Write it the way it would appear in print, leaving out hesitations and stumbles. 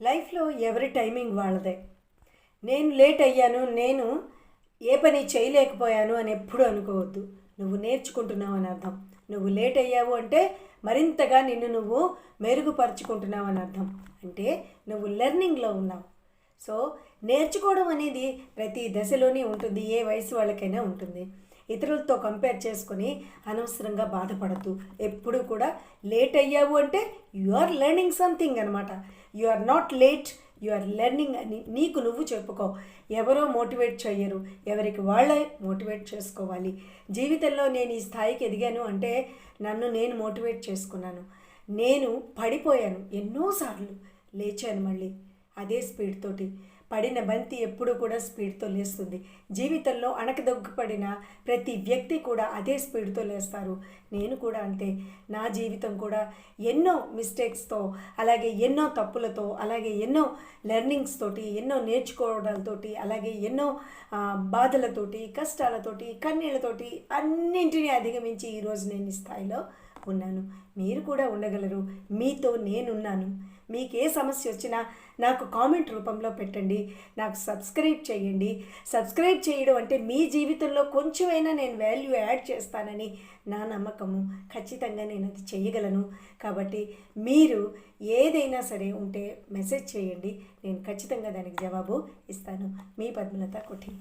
లైఫ్లో ఎవరి టైమింగ్ వాళ్ళదే. నేను లేట్ అయ్యాను, నేను ఏ పని చేయలేకపోయాను అని ఎప్పుడు అనుకోవద్దు. నువ్వు నేర్చుకుంటున్నావు అని అర్థం. నువ్వు లేట్ అయ్యావు అంటే మరింతగా నిన్ను నువ్వు మెరుగుపరుచుకుంటున్నావు అని అర్థం. అంటే నువ్వు లెర్నింగ్లో ఉన్నావు. సో నేర్చుకోవడం అనేది ప్రతి దశలోనే ఉంటుంది, ఏ వయసు వాళ్ళకైనా ఉంటుంది. ఇతరులతో కంపేర్ చేసుకొని అనవసరంగా బాధపడద్దు. ఎప్పుడు కూడా లేట్ అయ్యావు అంటే యు ఆర్ లెర్నింగ్ సంథింగ్ అనమాట. You are not late, you are learning అని నీకు నువ్వు చెప్పుకో. ఎవరో మోటివేట్ చెయ్యరు, ఎవరికి వాళ్ళే మోటివేట్ చేసుకోవాలి. జీవితంలో నేను ఈ స్థాయికి ఎదిగాను అంటే నన్ను నేను మోటివేట్ చేసుకున్నాను. నేను పడిపోయాను ఎన్నోసార్లు, లేచాను మళ్ళీ అదే స్పీడ్ తోటి. పడిన బంతి ఎప్పుడు కూడా స్పీడ్తో లేస్తుంది. జీవితంలో అణకదొగ్గుపడిన ప్రతి వ్యక్తి కూడా అదే స్పీడ్తో లేస్తారు. నేను కూడా అంతే. నా జీవితం కూడా ఎన్నో మిస్టేక్స్తో, అలాగే ఎన్నో తప్పులతో, అలాగే ఎన్నో లెర్నింగ్స్ తోటి, ఎన్నో నేర్చుకోవడాలతోటి, అలాగే ఎన్నో బాధలతోటి, కష్టాలతోటి, కన్నీళ్ళతోటి అన్నింటినీ అధిగమించి ఈరోజు నేను ఈ స్థాయిలో ఉన్నాను. మీరు కూడా ఉండగలరు. మీతో నేనున్నాను. మీకు ఏ సమస్య వచ్చినా నాకు కామెంట్ రూపంలో పెట్టండి, నాకు సబ్స్క్రైబ్ చేయండి. సబ్స్క్రైబ్ చేయడం అంటే మీ జీవితంలో కొంచెమైనా నేను వాల్యూ యాడ్ చేస్తానని నా నమ్మకము. ఖచ్చితంగా నేను అది చేయగలను. కాబట్టి మీరు ఏదైనా సరే ఉంటే మెసేజ్ చేయండి, నేను ఖచ్చితంగా దానికి జవాబు ఇస్తాను. మీ పద్మలత కుటి.